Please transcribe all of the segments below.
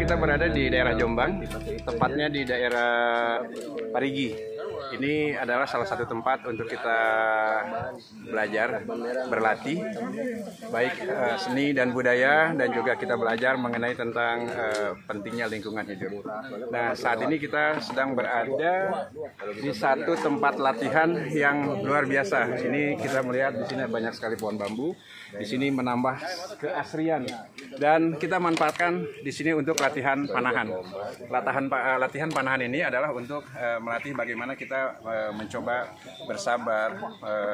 kita berada di daerah Jombang, tepatnya di daerah Parigi. Ini adalah salah satu tempat untuk kita belajar, berlatih, baik seni dan budaya, dan juga kita belajar mengenai tentang pentingnya lingkungan hidup. Nah, saat ini kita sedang berada di satu tempat latihan yang luar biasa. Ini kita melihat di sini banyak sekali pohon bambu. Di sini menambah keasrian, dan kita manfaatkan di sini untuk latihan panahan. Latihan panahan ini adalah untuk melatih bagaimana kita mencoba bersabar,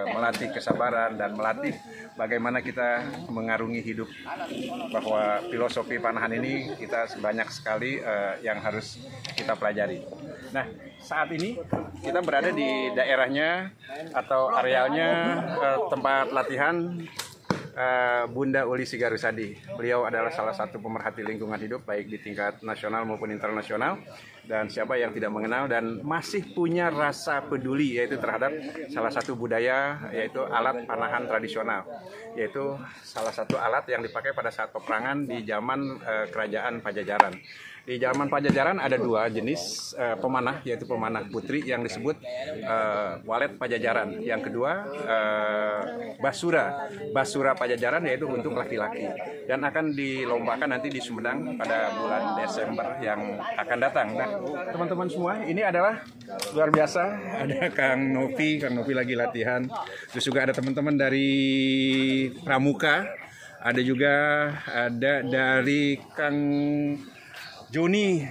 melatih kesabaran, dan melatih bagaimana kita mengarungi hidup. Bahwa filosofi panahan ini kita banyak sekali yang harus kita pelajari. Nah, saat ini kita berada di daerahnya atau arealnya tempat latihan Bunda Uli Sigarusadi. Beliau adalah salah satu pemerhati lingkungan hidup baik di tingkat nasional maupun internasional, dan siapa yang tidak mengenal dan masih punya rasa peduli yaitu terhadap salah satu budaya, yaitu alat panahan tradisional, yaitu salah satu alat yang dipakai pada saat peperangan di zaman kerajaan Pajajaran. Di zaman Pajajaran ada dua jenis pemanah, yaitu pemanah putri yang disebut walet Pajajaran. Yang kedua basura Pajajaran, yaitu untuk laki-laki, dan akan dilombakan nanti di Sumedang pada bulan Desember yang akan datang. Nah, teman-teman semua, ini adalah luar biasa. Ada Kang Novi lagi latihan. Terus juga ada teman-teman dari Pramuka, ada juga dari Kang Joni,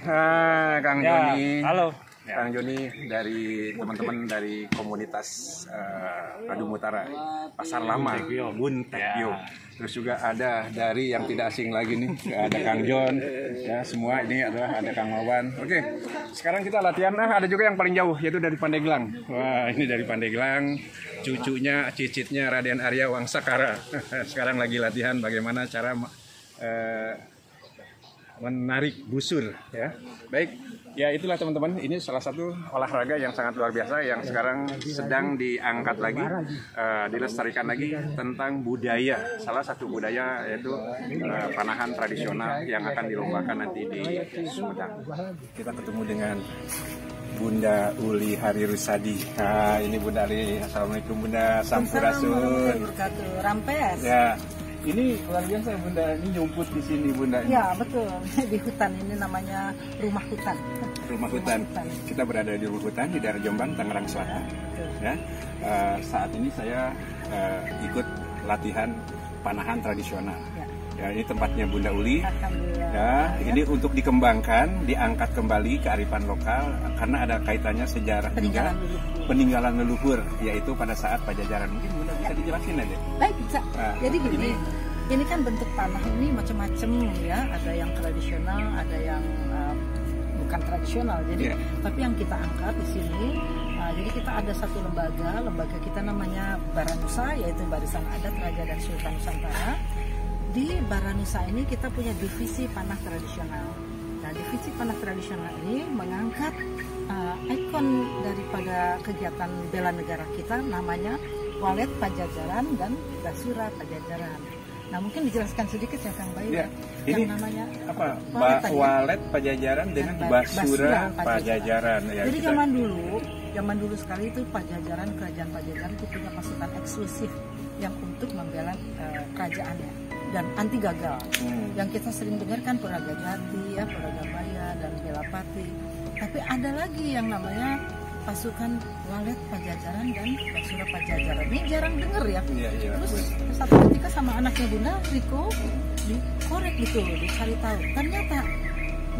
Kang Joni. Halo. Kang Joni dari teman-teman dari komunitas Padung Utara, Pasar Lama, Buntekyo. Terus juga ada dari yang tidak asing lagi nih, ada Kang John, ya semua ini adalah ada Kang Wawan. Oke, sekarang kita latihan. Ada juga yang paling jauh, yaitu dari Pandeglang. Wah, ini dari Pandeglang, cucunya, cicitnya Raden Arya Wangsakara. Sekarang lagi latihan bagaimana cara menarik busur, ya. Baik, ya itulah teman-teman, ini salah satu olahraga yang sangat luar biasa yang sekarang sedang diangkat lagi, dilestarikan lagi tentang budaya. Salah satu budaya yaitu panahan tradisional yang akan dilombakan nanti di Sumedang. Kita ketemu dengan Bunda Uli Harirusadi. Nah, ini Bunda Uli. Assalamualaikum Bunda, Sampurasun. Rampes. Ya. Ini luar biasa Bunda, ini nyumput di sini Bunda. Ya betul, di hutan ini namanya rumah hutan. Rumah hutan. Kita berada di rumah hutan di daerah Jombang, Tangerang Selatan. Ya, saat ini saya ikut latihan panahan tradisional. Ya, ini tempatnya Bunda Uli. Ya, ini untuk dikembangkan, diangkat kembali kearifan lokal karena ada kaitannya sejarah juga peninggalan leluhur, yaitu pada saat Pajajaran. Mungkin Bunda bisa dijelasin aja. Baik, bisa. Jadi gini, ini kan bentuk tanah ini macam-macam ya, ada yang tradisional, ada yang bukan tradisional. Jadi, tapi yang kita angkat di sini, jadi kita ada satu lembaga kita namanya Baranusa, yaitu Barisan Adat Raja dan Sultan Nusantara. Di Baranusa ini kita punya divisi panah tradisional. Nah, divisi panah tradisional ini mengangkat ikon daripada kegiatan bela negara kita, namanya walet Pajajaran dan basura Pajajaran. Nah, mungkin dijelaskan sedikit ya Kang Bayu. Ya, ini namanya apa? Walet Pajajaran dengan basura Pajajaran. Ya, jadi zaman dulu sekali itu kerajaan Pajajaran itu punya pasukan eksklusif yang untuk membela kerajaannya dan anti gagal. Yang kita sering dengarkan Puraga Jati, ya, Puraga Maya dan Belapati. Tapi ada lagi yang namanya pasukan walet Pajajaran dan basura Pajajaran. Ini jarang dengar ya. Terus satu ketika sama anaknya Bunda Riko dikorek gitu, dicari tahu. Ternyata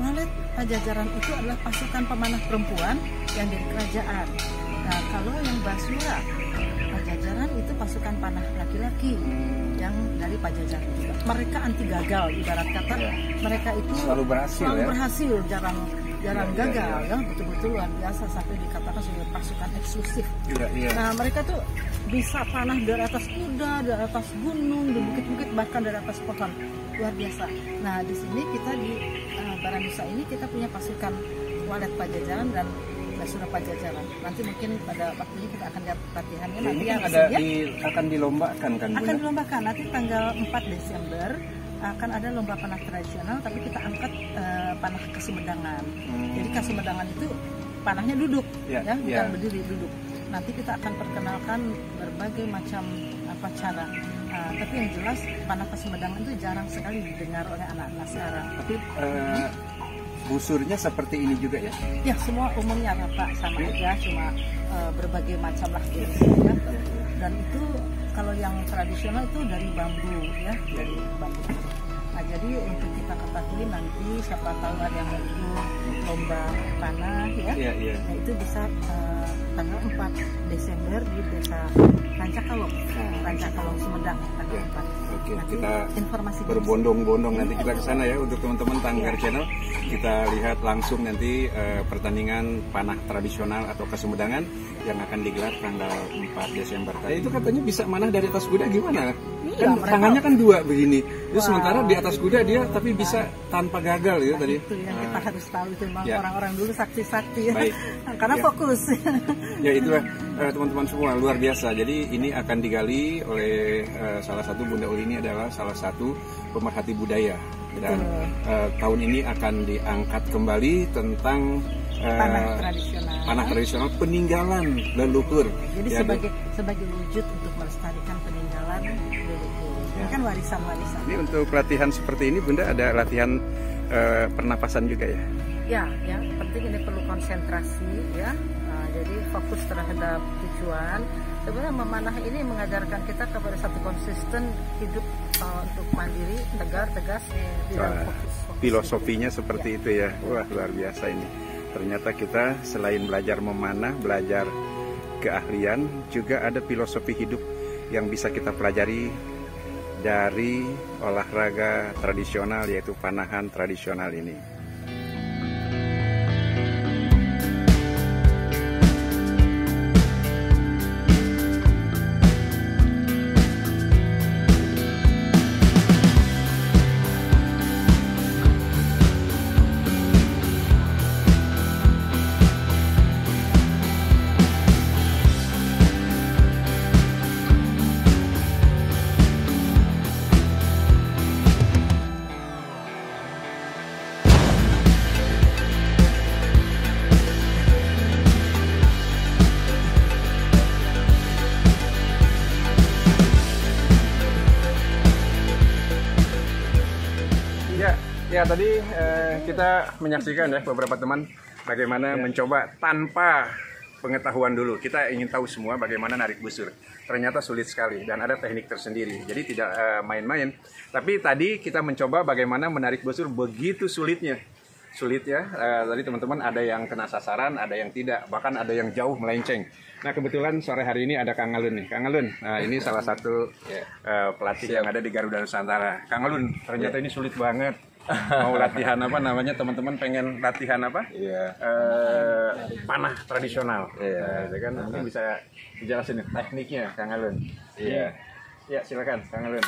walet Pajajaran itu adalah pasukan pemanah perempuan yang dari kerajaan. Nah, kalau yang basura Pajajaran itu pasukan panah laki-laki yang dari Pajajaran juga. Mereka anti gagal, ibarat kata mereka itu selalu berhasil, jarang gagal, ya betul-betul luar biasa sampai dikatakan sebagai pasukan eksklusif. Nah, mereka tuh bisa panah dari atas kuda, dari atas gunung, di bukit-bukit, bahkan dari atas pohon, luar biasa. Nah, di sini kita di Baranusa ini kita punya pasukan walet Pajajaran dan basura Pajajaran. Nanti mungkin pada waktunya kita akan lihat latihannya. Nanti yang akan dilombakan kan Bunda? Akan dilombakan nanti tanggal 4 Desember akan ada lomba panah tradisional, tapi kita angkat panah Kasemedangan. Jadi Kasemedangan itu panahnya duduk, bukan berdiri, duduk. Nanti kita akan perkenalkan berbagai macam cara. Tapi yang jelas panah Kasemedangan itu jarang sekali didengar oleh anak-anak sekarang. Tapi busurnya seperti ini juga ya? Ya, semua umumnya Pak sama aja, cuma berbagai macam lah jenisnya. Dan itu kalau yang tradisional itu dari bambu ya, dari bambu. Nah, jadi untuk kita ketahui nanti siapa tahu ada yang mau lomba panah ya. Nah, itu bisa tanggal 4 Desember di Desa Rancakalong, Rancakalong Sumedang tanggal 4. Oke, nanti kita informasi berbondong-bondong nanti kita ke sana ya untuk teman-teman Tanggar Channel. Kita lihat langsung nanti pertandingan panah tradisional atau Kasemedangan yang akan digelar tanggal 4 Desember. Nah, itu katanya bisa manah dari atas kuda gimana? Iya, kan tangannya kan dua begini. Terus sementara di atas kuda dia tapi bisa tanpa gagal ya tadi. Itu yang kita harus tahu, itu memang orang-orang dulu sakti-sakti ya. Karena fokus. Ya itulah teman-teman semua, luar biasa. Jadi ini akan digali oleh salah satu Bunda Uli, ini adalah salah satu pemerhati budaya. Dan tahun ini akan diangkat kembali tentang panah tradisional peninggalan leluhur. Jadi sebagai wujud untuk melestarikan peninggalan leluhur. Ini kan warisan-warisan. Ini untuk latihan seperti ini Bunda ada latihan pernapasan juga ya? Ya, penting ini perlu konsentrasi ya. Jadi fokus terhadap tujuan. Sebenarnya memanah ini mengajarkan kita kepada satu konsisten hidup untuk mandiri, tegas dan fokus. Filosofinya seperti itu ya. Wah, luar biasa ini. Ternyata kita selain belajar memanah, belajar keahlian, juga ada filosofi hidup yang bisa kita pelajari dari olahraga tradisional, yaitu panahan tradisional ini. Ya tadi kita menyaksikan ya beberapa teman bagaimana mencoba tanpa pengetahuan dulu. Kita ingin tahu semua bagaimana narik busur. Ternyata sulit sekali dan ada teknik tersendiri. Jadi tidak main-main. Tapi tadi kita mencoba bagaimana menarik busur begitu sulitnya. Sulit ya. Tadi teman-teman ada yang kena sasaran, ada yang tidak, bahkan ada yang jauh melenceng. Nah kebetulan sore hari ini ada Kang Alun nih. Kang Alun, nah ini salah satu pelatih yang ada di Garuda Nusantara. Kang Alun, ternyata ini sulit banget. Mau latihan apa namanya, teman-teman pengen latihan apa? Panah tradisional. Kan mungkin bisa dijelasin tekniknya Kang Alun. Ya silakan Kang Alun.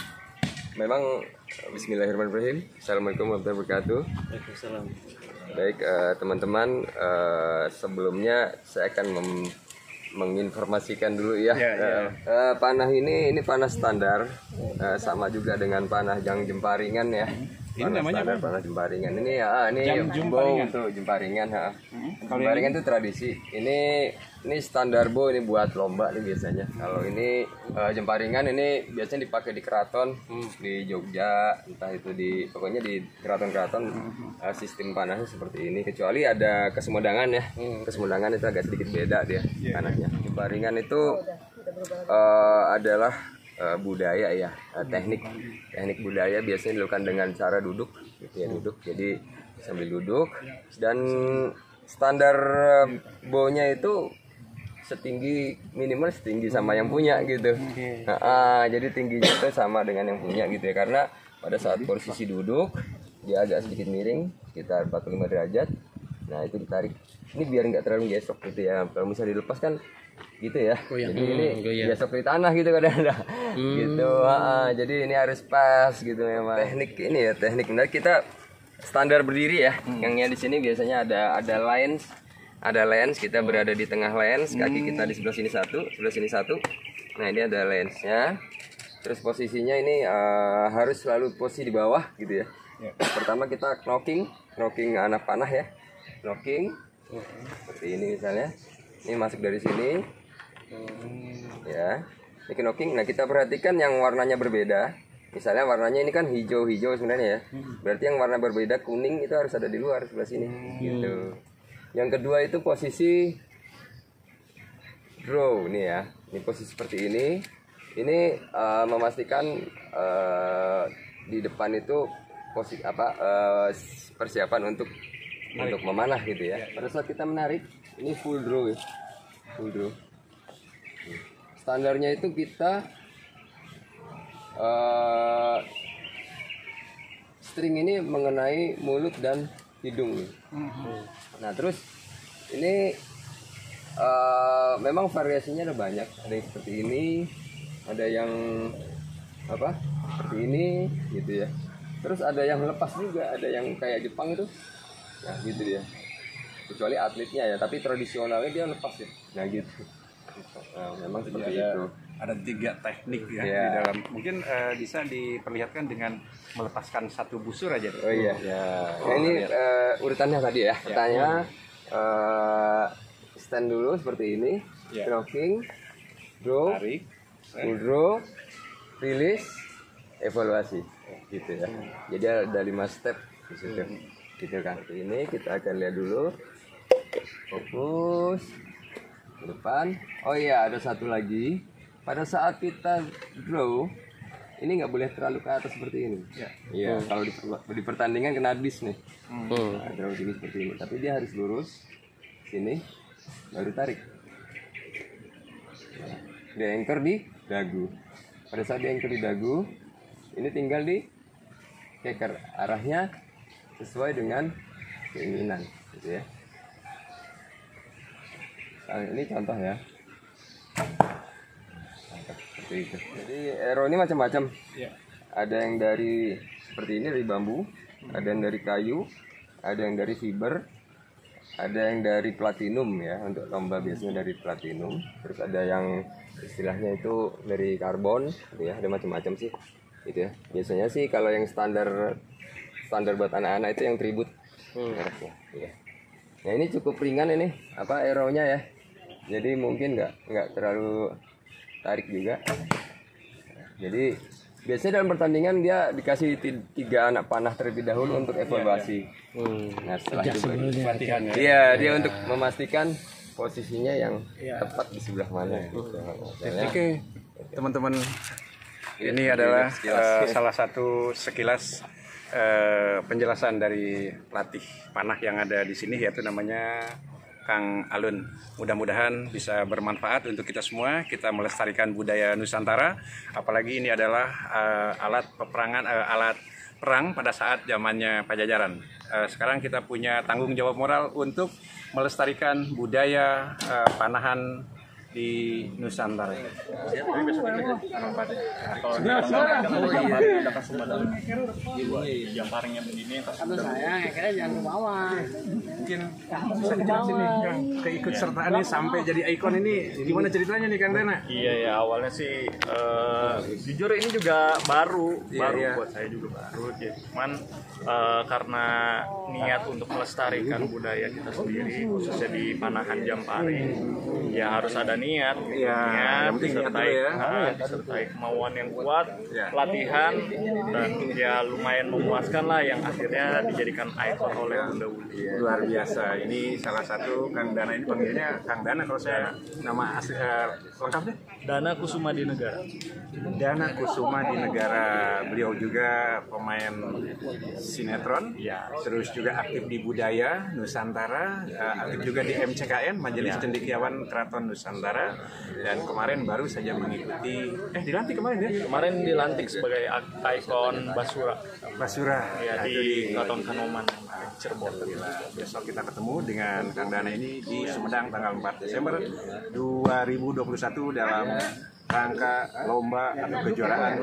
Memang bismillahirrahmanirrahim. Assalamualaikum warahmatullahi wabarakatuh. Waalaikumsalam. Baik teman-teman, sebelumnya saya akan menginformasikan dulu ya. Panah ini panah standar, sama juga dengan panah yang jemparingan ya. Ini namanya standar, panah jemparingan. Ini jemparingan tuh jemparingan. Jemparingan itu tradisi. Ini standar bow, ini buat lomba nih biasanya. Kalau ini jemparingan ini biasanya dipakai di keraton di Jogja, entah itu pokoknya di keraton-keraton sistem panahnya seperti ini. Kecuali ada Kasemedangan ya. Kasemedangan itu agak sedikit beda dia panahnya. Jemparingan itu adalah budaya ya, teknik budaya biasanya dilakukan dengan cara duduk gitu ya, jadi sambil duduk, dan standar bownya itu minimal setinggi sama yang punya gitu. Jadi tingginya itu sama dengan yang punya gitu ya, karena pada saat posisi duduk dia agak sedikit miring sekitar 45 derajat. Nah itu ditarik, ini biar nggak terlalu gesok gitu ya, kalau misalnya dilepas kan gitu ya. Jadi ini gesok di tanah gitu kadang-kadang gitu. Jadi ini harus pas gitu memang. Teknik benar, kita standar berdiri ya. Yangnya di sini biasanya ada lens, kita berada di tengah lens, kaki kita di sebelah sini satu. Nah ini ada lensnya. Terus posisinya ini harus selalu posisi di bawah gitu ya. Pertama kita knocking anak panah ya. Knocking seperti ini misalnya. Ini masuk dari sini. Ya. Ini knocking. Nah, kita perhatikan yang warnanya berbeda. Misalnya warnanya ini kan hijau-hijau sebenarnya ya. Berarti yang warna berbeda kuning itu harus ada di luar sebelah sini gitu. Yang kedua itu posisi draw nih ya. Ini posisi seperti ini. Ini memastikan di depan itu posisi persiapan untuk memanah gitu ya. Pada saat kita menarik, ini full draw ya. Full draw. Standarnya itu kita string ini mengenai mulut dan hidung nih. Nah, terus ini memang variasinya ada banyak. Ada yang seperti ini, ada yang seperti ini gitu ya. Terus ada yang lepas juga, ada yang kayak Jepang itu. Nah, gitu ya. Kecuali atletnya ya, tapi tradisionalnya dia lepas ya. Nah, gitu. Nah, memang seperti itu. Ada 3 teknik ya di dalam. Mungkin bisa diperlihatkan dengan melepaskan satu busur aja. Oh iya. Nah, ini urutannya tadi ya. Pertanyaan stand dulu seperti ini. Knocking, draw, Tarik, full draw, release, evaluasi gitu ya. Jadi ada 5 step di situ. Gitu kan. Ini kita akan lihat dulu. Fokus ke depan. Oh iya, ada satu lagi. Pada saat kita draw, ini nggak boleh terlalu ke atas seperti ini. Iya. Kalau di pertandingan kena dis nih. Nah, draw gini seperti ini. Tapi dia harus lurus sini, baru tarik. Nah, dia anchor di dagu. Pada saat dia anchor di dagu, ini tinggal di keker, arahnya sesuai dengan keinginan, gitu ya. Nah, ini contoh ya. Seperti itu. Jadi arrow ini macam-macam. Ada yang dari seperti ini dari bambu, ada yang dari kayu, ada yang dari fiber, ada yang dari platinum ya, untuk lomba biasanya dari platinum. Terus ada yang istilahnya itu dari karbon, gitu ya. Ada macam-macam sih, gitu ya. Biasanya sih kalau yang standar buat anak-anak itu yang tribut. Ya. Nah, ini cukup ringan ini arrow-nya ya. Jadi mungkin nggak terlalu tarik juga. Jadi biasanya dalam pertandingan dia dikasih 3 anak panah terlebih dahulu untuk evaluasi. Nah, setelah itu latihan ya. Iya, dia untuk memastikan posisinya yang tepat di sebelah mana. Oke, teman-teman, ini adalah salah satu sekilas penjelasan dari pelatih panah yang ada di sini, yaitu namanya Kang Alun. Mudah-mudahan bisa bermanfaat untuk kita semua. Kita melestarikan budaya Nusantara. Apalagi ini adalah alat perang pada saat zamannya Pajajaran. Sekarang kita punya tanggung jawab moral untuk melestarikan budaya panahan di Nusantara. Tapi besok kita kalau ada kesempatan jamparingnya begini Kata saya kira jangan ke bawah. Mungkin bisa dijelasin nih Kang, keikutsertaannya sampai jadi ikon ini gimana ceritanya nih Kang Dana? Iya ya, awalnya sih jujur ini juga baru buat saya juga baru ya. Cuman karena niat untuk melestarikan budaya kita sendiri, khususnya di panahan Jamparing, ya harus ada niat disertai kemauan yang kuat, latihan, dan ya lumayan memuaskan lah, yang akhirnya dijadikan ikon oleh Bunda Uli. Luar biasa. Ini salah satu Kang Dana, ini panggilnya Kang Dana kalau saya nama asli lengkapnya Dana Kusuma di Negara. Dana Kusuma di Negara. Beliau juga pemain sinetron, terus juga aktif di budaya Nusantara, aktif juga di MCKN, Majelis Cendekiawan Keraton Nusantara, dan kemarin baru saja mengikuti dilantik kemarin ya? Kemarin dilantik sebagai ikon Basura ya, di Keraton Kanoman Cirebon. Besok kita ketemu dengan Kang Dana ini di Sumedang tanggal 4 Desember 2021 dalam rangka lomba atau kejuaraan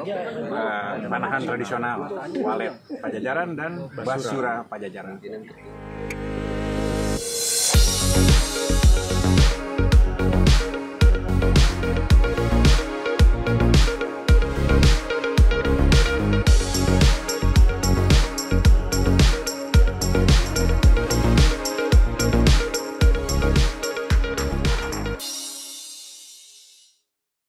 panahan tradisional Walet Pajajaran dan Basura Pajajaran.